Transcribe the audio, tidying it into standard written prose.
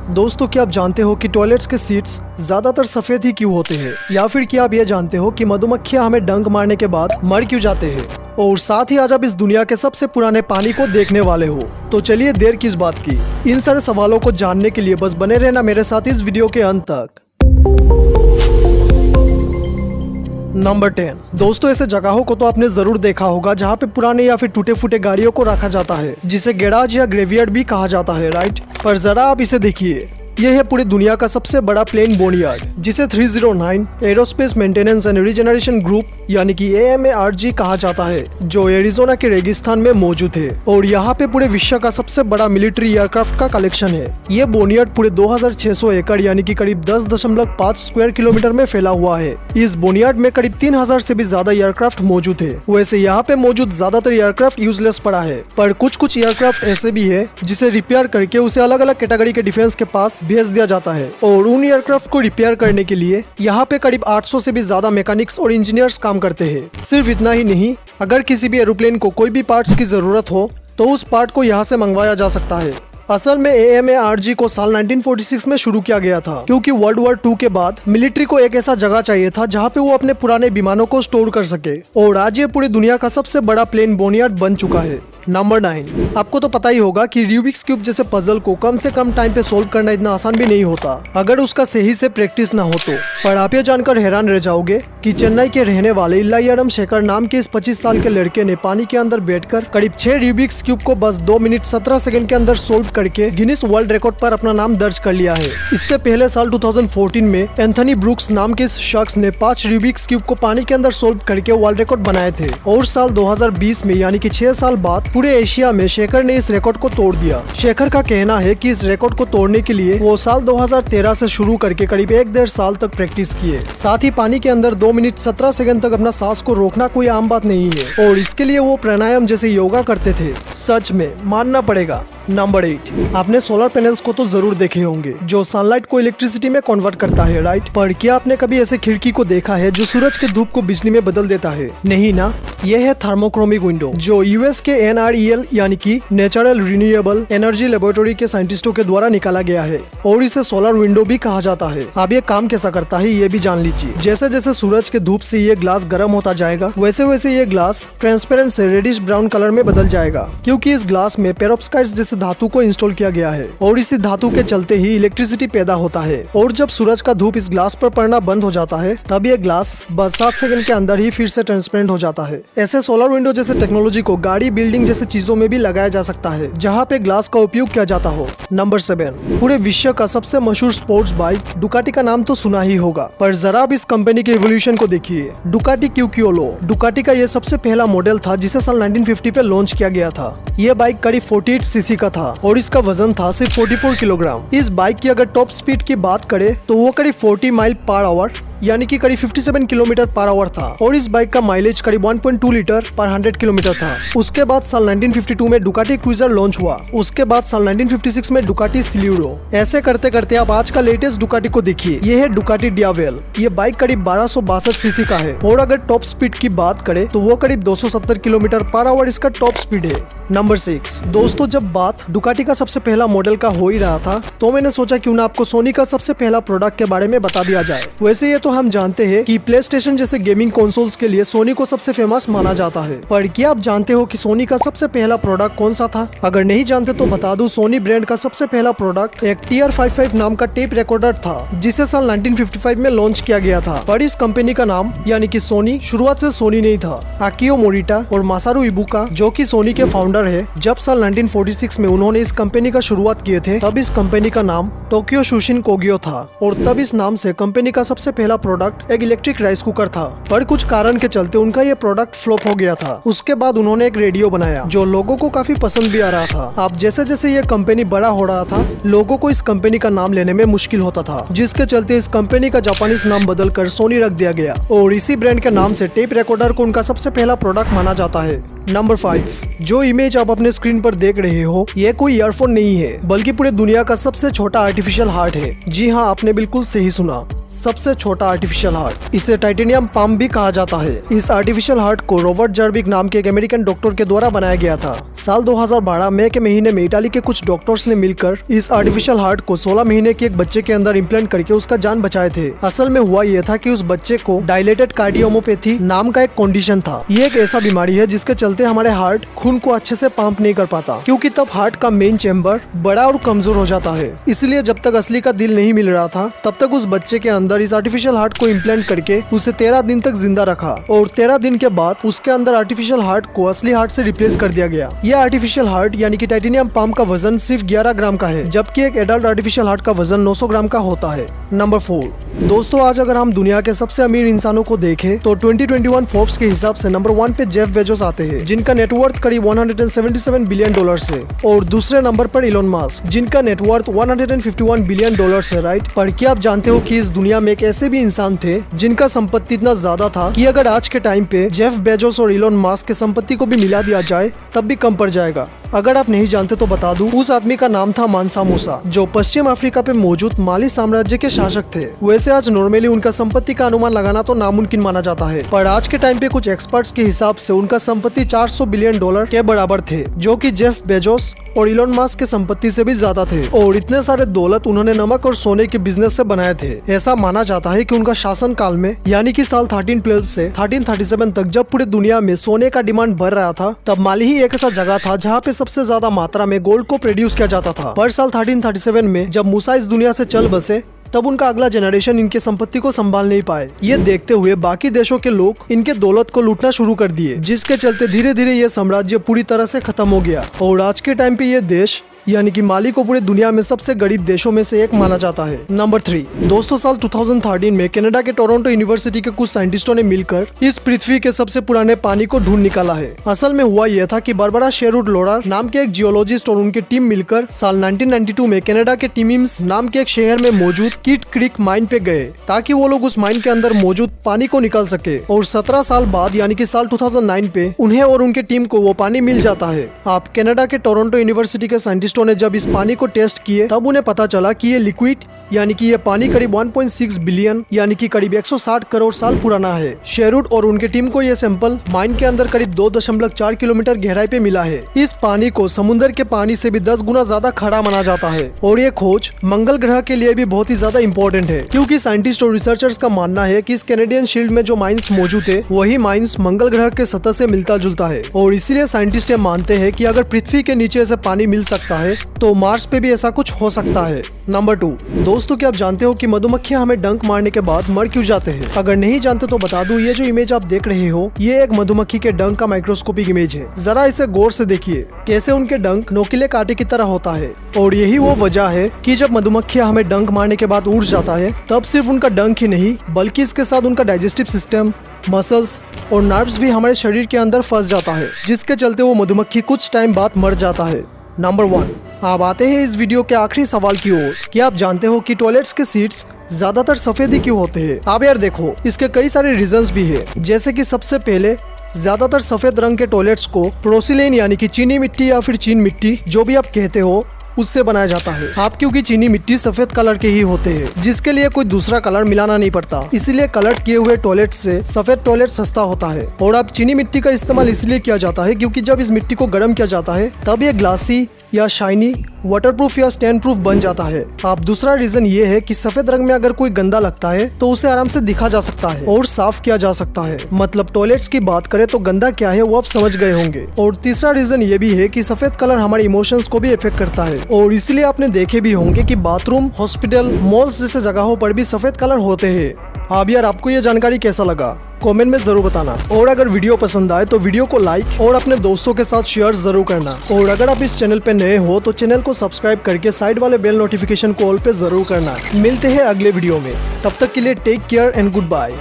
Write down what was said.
दोस्तों, क्या आप जानते हो कि टॉयलेट्स के सीट्स ज्यादातर सफेद ही क्यों होते हैं? या फिर क्या आप ये जानते हो कि मधुमक्खियां हमें डंक मारने के बाद मर क्यों जाते हैं? और साथ ही आज आप इस दुनिया के सबसे पुराने पानी को देखने वाले हो। तो चलिए देर किस बात की, इन सारे सवालों को जानने के लिए बस बने रहना मेरे साथ इस वीडियो के अंत तक। नंबर 10। दोस्तों, ऐसे जगहों को तो आपने जरूर देखा होगा जहाँ पे पुराने या फिर टूटे फूटे गाड़ियों को रखा जाता है, जिसे गैराज या ग्रेवयार्ड भी कहा जाता है, राइट? पर जरा आप इसे देखिए, यह है पूरी दुनिया का सबसे बड़ा प्लेन बोनयार्ड, जिसे 309 aerospace maintenance and regeneration group यानी कि AMARG कहा जाता है, जो एरिजोना के रेगिस्तान में मौजूद है। और यहाँ पे पूरे विश्व का सबसे बड़ा मिलिट्री एयरक्राफ्ट का कलेक्शन है। ये बोनयार्ड पूरे 2600 एकड़ यानी कि करीब 10.5 स्क्वायर किलोमीटर में फैला हुआ है। इस बोनयार्ड में करीब 3000 से भी ज्यादा एयरक्राफ्ट मौजूद है। वैसे यहाँ पे मौजूद ज्यादातर एयरक्राफ्ट यूजलेस पड़ा है, पर कुछ एयरक्राफ्ट ऐसे भी है जिसे रिपेयर करके उसे अलग अलग कैटेगरी के डिफेंस के पास भेज दिया जाता है। और उन एयरक्राफ्ट को रिपेयर करने के लिए यहाँ पे करीब 800 से भी ज्यादा मैकेनिक्स और इंजीनियर्स काम करते हैं। सिर्फ इतना ही नहीं, अगर किसी भी एरोप्लेन को कोई भी पार्ट्स की जरूरत हो तो उस पार्ट को यहाँ से मंगवाया जा सकता है। असल में AMARG को साल 1946 में शुरू किया गया था, क्योंकि वर्ल्ड वॉर 2 के बाद मिलिट्री को एक ऐसा जगह चाहिए था जहाँ पे वो अपने पुराने विमानों को स्टोर कर सके। और आज ये पूरी दुनिया का सबसे बड़ा प्लेन बोनयार्ड बन चुका है। नंबर 9। आपको तो पता ही होगा कि रूबिक्स क्यूब जैसे पजल को कम से कम टाइम पे सोल्व करना इतना आसान भी नहीं होता, अगर उसका सही से प्रैक्टिस ना हो तो। पर आप ये जानकर हैरान रह जाओगे कि चेन्नई के रहने वाले इल्लायरम शेखर नाम के इस 25 साल के लड़के ने पानी के अंदर बैठकर करीब 6 रूबिक्स क्यूब को बस 2 मिनट 17 सेकंड के अंदर सोल्व करके गिनीज वर्ल्ड रिकॉर्ड पर अपना नाम दर्ज कर लिया है। इससे पहले साल 2014 में एंथनी ब्रुक्स नाम के इस शख्स ने 5 रूबिक्स क्यूब को पानी के अंदर सोल्व करके वर्ल्ड रिकॉर्ड बनाए थे। और साल 2020 में यानी कि 6 साल बाद पूरे एशिया में शेखर ने इस रिकॉर्ड को तोड़ दिया। शेखर का कहना है कि इस रिकॉर्ड को तोड़ने के लिए वो साल 2013 से शुरू करके करीब 1.5 साल तक प्रैक्टिस किए। साथ ही पानी के अंदर 2 मिनट 17 सेकंड तक अपना सांस को रोकना कोई आम बात नहीं है, और इसके लिए वो प्राणायाम जैसे योगा करते थे। सच में मानना पड़ेगा। नंबर 8। आपने सोलर पैनल्स को तो जरूर देखे होंगे, जो सनलाइट को इलेक्ट्रिसिटी में कन्वर्ट करता है, राइट? पर क्या आपने कभी ऐसे खिड़की को देखा है जो सूरज के धूप को बिजली में बदल देता है? नहीं ना। यह है थर्मोक्रोमिक विंडो, जो US के NREL यानी कि नेचुरल रिन्यूएबल एनर्जी लेबोरेटरी के साइंटिस्टों के द्वारा निकाला गया है, और इसे सोलर विंडो भी कहा जाता है। अब ये काम कैसा करता है ये भी जान लीजिए। जैसे जैसे सूरज के धूप से ये ग्लास गर्म होता जाएगा, वैसे वैसे ये ग्लास ट्रांसपेरेंट से रेडिश ब्राउन कलर में बदल जाएगा, क्योंकि इस ग्लास में पेरोक्साइड्स जैसे धातु को इंस्टॉल किया गया है, और इसी धातु के चलते ही इलेक्ट्रिसिटी पैदा होता है। और जब सूरज का धूप इस ग्लास पर पड़ना बंद हो जाता है, तब ये ग्लास बस 7 सेकंड के अंदर ही फिर से ट्रांसपेरेंट हो जाता है। ऐसे सोलर विंडो जैसे टेक्नोलॉजी को गाड़ी, बिल्डिंग जैसे चीजों में भी लगाया जा सकता है, जहाँ पे ग्लास का उपयोग किया जाता हो। नंबर 7। पूरे विश्व का सबसे मशहूर स्पोर्ट्स बाइक डुकाटी का नाम तो सुना ही होगा, पर जरा अब इस कंपनी के इवोल्यूशन को देखिए। डुकाटी क्यूक्योलो डुकाटी का ये सबसे पहला मॉडल था, जिसे साल 1950 पे लॉन्च किया गया था। ये बाइक करीब 48 सीसी का था, और इसका वजन था सिर्फ 44 किलोग्राम। इस बाइक की अगर टॉप स्पीड की बात करें तो वो करीब 40 माइल पर आवर यानी कि करीब 57 किलोमीटर पर आवर था, और इस बाइक का माइलेज करीब 1.2 लीटर पर 100 किलोमीटर था। उसके बाद साल 1952 में डुकाटी क्रूजर लॉन्च हुआ। उसके बाद साल 1956 में डुकाटी सिल्यूरो। ऐसे करते करते आप आज का लेटेस्ट डुकाटी को देखिए। ये है डुकाटी डियावेल। ये बाइक करीब 1262 सीसी का है, और अगर टॉप स्पीड की बात करें तो वो करीब 270 किलोमीटर पर आवर इसका टॉप स्पीड है। नंबर 6। दोस्तों, जब बात डुकाटी का सबसे पहला मॉडल का हो ही रहा था, तो मैंने सोचा क्यों ना आपको सोनी का सबसे पहला प्रोडक्ट के बारे में बता दिया जाए। वैसे ये तो हम जानते हैं कि प्ले स्टेशन जैसे गेमिंग कंसोल्स के लिए सोनी को सबसे फेमस माना जाता है, पर क्या आप जानते हो कि सोनी का सबसे पहला प्रोडक्ट कौन सा था? अगर नहीं जानते तो बता दूं, सोनी ब्रांड का सबसे पहला प्रोडक्ट एक TR-55 नाम का टेप रिकॉर्डर था, जिसे साल 1955 में लॉन्च किया गया था। पर इस कंपनी का नाम यानी कि सोनी शुरुआत से सोनी नहीं था। आकियो मोरिटा और मासारू इबुका, जो कि सोनी के फाउंडर है, जब साल 1946 में उन्होंने इस कंपनी का शुरुआत किए थे, तब इस कंपनी का नाम टोक्यो शुशिन कोगियो था, और तब इस नाम से कंपनी का सबसे पहला प्रोडक्ट एक इलेक्ट्रिक राइस कुकर था। पर कुछ कारण के चलते उनका ये प्रोडक्ट फ्लॉप हो गया था। उसके बाद उन्होंने एक रेडियो बनाया, जो लोगों को काफी पसंद भी आ रहा था। अब जैसे जैसे ये कंपनी बड़ा हो रहा था, लोगों को इस कंपनी का नाम लेने में मुश्किल होता था, जिसके चलते इस कंपनी का जापानीज नाम बदलकर सोनी रख दिया गया, और इसी ब्रांड के नाम से टेप रिकॉर्डर को उनका सबसे पहला प्रोडक्ट माना जाता है। नंबर 5। जो इमेज आप अपने स्क्रीन पर देख रहे हो, ये कोई ईयरफोन नहीं है, बल्कि पूरे दुनिया का सबसे छोटा आर्टिफिशियल हार्ट है। जी हाँ, आपने बिल्कुल सही सुना। सबसे छोटा आर्टिफिशियल हार्ट। इसे टाइटेनियम पाम भी कहा जाता है। इस आर्टिफिशियल हार्ट को रॉबर्ट जर्विक नाम के एक अमेरिकन डॉक्टर के द्वारा बनाया गया था। साल 2012 मई के महीने में इटाली के कुछ डॉक्टर्स ने मिलकर इस आर्टिफिशियल हार्ट को 16 महीने के एक बच्चे के अंदर इम्प्लांट करके उसका जान बचाए थे। असल में हुआ यह था कि उस बच्चे को डायलेटेड कार्डियोमोपैथी नाम का एक कंडीशन था। ये एक ऐसा बीमारी है जिसके चलते हमारे हार्ट खून को अच्छे से पंप नहीं कर पाता, क्योंकि तब हार्ट का मेन चेम्बर बड़ा और कमजोर हो जाता है। इसलिए जब तक असली का दिल नहीं मिल रहा था तब तक उस बच्चे के अंदर इस आर्टिफिशियल हार्ट को इम्प्लांट करके उसे 13 दिन तक जिंदा रखा और 13 दिन के बाद उसके अंदर आर्टिफिशियल हार्ट को असली हार्ट से रिप्लेस कर दिया गया। यह आर्टिफिशियल हार्ट यानी कि टाइटेनियम पाम का वजन सिर्फ 11 ग्राम का है, जबकि एक एडल्ट आर्टिफिशियल हार्ट का वजन 900 ग्राम का होता है। नंबर 4 दोस्तों, आज अगर हम दुनिया के सबसे अमीर इंसानों को देखें तो 2021 फोर्ब्स के हिसाब से नंबर 1 पे जेफ बेजोस आते हैं, जिनका नेटवर्थ करीब $177 बिलियन है, और दूसरे नंबर पर इलोन मस्क, जिनका नेटवर्थ $151 बिलियन है। राइट, पर क्या आप जानते हो कि इस दुनिया में एक ऐसे भी इंसान थे जिनका संपत्ति इतना ज्यादा था कि अगर आज के टाइम पे जेफ बेजोस और इलोन मस्क के संपत्ति को भी मिला दिया जाए तब भी कम पड़ जाएगा। अगर आप नहीं जानते तो बता दूं, उस आदमी का नाम था मानसा मूसा, जो पश्चिम अफ्रीका पे मौजूद माली साम्राज्य के शासक थे। वैसे आज नॉर्मली उनका संपत्ति का अनुमान लगाना तो नामुमकिन माना जाता है, पर आज के टाइम पे कुछ एक्सपर्ट्स के हिसाब से उनका संपत्ति $400 बिलियन के बराबर थे, जो कि जेफ बेजोस और इलोन मस्क के संपत्ति से भी ज्यादा थे। और इतने सारे दौलत उन्होंने नमक और सोने के बिजनेस से बनाए थे। ऐसा माना जाता है कि उनका शासन काल में यानी कि साल 1312 से 1337 तक जब पूरी दुनिया में सोने का डिमांड बढ़ रहा था, तब माली ही एक ऐसा जगह था जहाँ पे सबसे ज्यादा मात्रा में गोल्ड को प्रोड्यूस किया जाता था। पर साल 1337 में जब मूसा इस दुनिया से चल बसे, तब उनका अगला जनरेशन इनके संपत्ति को संभाल नहीं पाए। ये देखते हुए बाकी देशों के लोग इनके दौलत को लूटना शुरू कर दिए, जिसके चलते धीरे धीरे ये साम्राज्य पूरी तरह से खत्म हो गया। और आज के टाइम पे ये देश यानी कि माली को पूरी दुनिया में सबसे गरीब देशों में से एक माना जाता है। नंबर 3 दोस्तों, साल 2013 में कनाडा के टोरंटो यूनिवर्सिटी के कुछ साइंटिस्टों ने मिलकर इस पृथ्वी के सबसे पुराने पानी को ढूंढ निकाला है। असल में हुआ यह था कि बारबरा शेरवुड लोरा नाम के एक जियोलॉजिस्ट और उनकी टीम मिलकर साल 1992 में कनाडा के टिमिम्स नाम के एक शहर में मौजूद किट क्रीक माइन पे गए, ताकि वो लोग उस माइन के अंदर मौजूद पानी को निकाल सके। और 17 साल बाद यानी कि साल 2009 पे उन्हें और उनके टीम को वो पानी मिल जाता है। आप कनाडा के टोरंटो यूनिवर्सिटी के साइंटिस्टों ने जब इस पानी को टेस्ट किए, तब उन्हें पता चला कि ये लिक्विड यानी कि ये पानी करीब 1.6 बिलियन यानी कि करीब 160 करोड़ साल पुराना है। शेरुड और उनके टीम को ये सैंपल माइन के अंदर करीब 2.4 किलोमीटर गहराई पे मिला है। इस पानी को समुद्र के पानी से भी 10 गुना ज्यादा खड़ा माना जाता है। और ये खोज मंगल ग्रह के लिए भी बहुत ही ज्यादा इम्पोर्टेंट है, क्योंकि साइंटिस्ट और रिसर्चर्स का मानना है कि इस कैनेडियन शील्ड में जो माइंस मौजूद है, वही माइंस मंगल ग्रह के सतह से मिलता जुलता है। और इसीलिए साइंटिस्ट मानते हैं कि अगर पृथ्वी के नीचे से पानी मिल सकता है तो मार्स पे भी ऐसा कुछ हो सकता है। नंबर 2 दोस्तों, क्या आप जानते हो कि मधुमक्खियां हमें डंक मारने के बाद मर क्यों जाते हैं? अगर नहीं जानते तो बता दूं, ये जो इमेज आप देख रहे हो, ये एक मधुमक्खी के डंक का माइक्रोस्कोपिक इमेज है। जरा इसे गौर से देखिए, कैसे उनके डंक नोकीले कांटे की तरह होता है। और यही वो वजह है कि जब मधुमक्खियां हमें डंक मारने के बाद उड़ जाता है, तब सिर्फ उनका डंक ही नहीं बल्कि इसके साथ उनका डाइजेस्टिव सिस्टम, मसल्स और नर्व्स भी हमारे शरीर के अंदर फंस जाता है, जिसके चलते वो मधुमक्खी कुछ टाइम बाद मर जाता है। नंबर 1 अब आते हैं इस वीडियो के आखिरी सवाल की ओर। क्या आप जानते हो कि टॉयलेट्स के सीट्स ज्यादातर सफेद ही क्यों होते हैं? अब यार देखो, इसके कई सारे रीजंस भी है, जैसे कि सबसे पहले ज्यादातर सफेद रंग के टॉयलेट्स को पोर्सिलेन यानी कि चीनी मिट्टी या फिर चीन मिट्टी जो भी आप कहते हो उससे बनाया जाता है। आप क्योंकि चीनी मिट्टी सफेद कलर के ही होते हैं, जिसके लिए कोई दूसरा कलर मिलाना नहीं पड़ता, इसीलिए कलर किए हुए टॉयलेट से सफेद टॉयलेट सस्ता होता है। और अब चीनी मिट्टी का इस्तेमाल इसलिए किया जाता है क्योंकि जब इस मिट्टी को गर्म किया जाता है तब ये ग्लासी या शाइनी, वाटरप्रूफ या स्टेन प्रूफ बन जाता है। अब दूसरा रीजन ये है कि सफेद रंग में अगर कोई गंदा लगता है तो उसे आराम से दिखा जा सकता है और साफ किया जा सकता है। मतलब टॉयलेट्स की बात करें तो गंदा क्या है वो आप समझ गए होंगे। और तीसरा रीजन ये भी है कि सफेद कलर हमारे इमोशंस को भी इफेक्ट करता है, और इसलिए आपने देखे भी होंगे कि बाथरूम, हॉस्पिटल, मॉल्स जैसे जगहों पर भी सफेद कलर होते हैं। अब यार आपको ये जानकारी कैसा लगा कमेंट में जरूर बताना, और अगर वीडियो पसंद आए तो वीडियो को लाइक और अपने दोस्तों के साथ शेयर जरूर करना। और अगर आप इस चैनल पे नए हो तो चैनल को सब्सक्राइब करके साइड वाले बेल नोटिफिकेशन को ऑल पे जरूर करना। मिलते हैं अगले वीडियो में, तब तक के लिए take care and good bye.